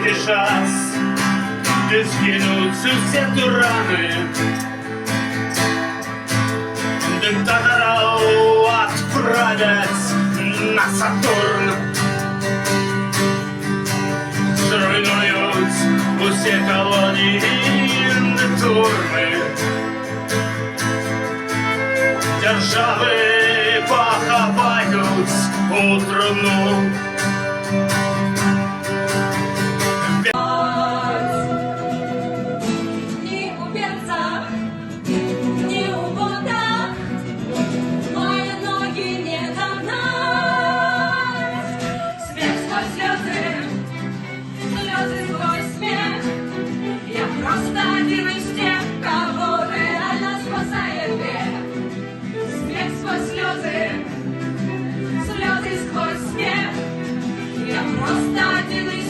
сейчас, где сгинутся все тираны. Диктаторов отправят на Сатурн, зруйнуют усе колонии и турмы. Державы поховают у труну. Ни у перца, ни у бота мои ноги не догнать. Смех сквозь слезы, слезы сквозь смех. Я просто один из тех, кого реально спасает грех. Смех сквозь слезы, слезы сквозь смех. Я просто один из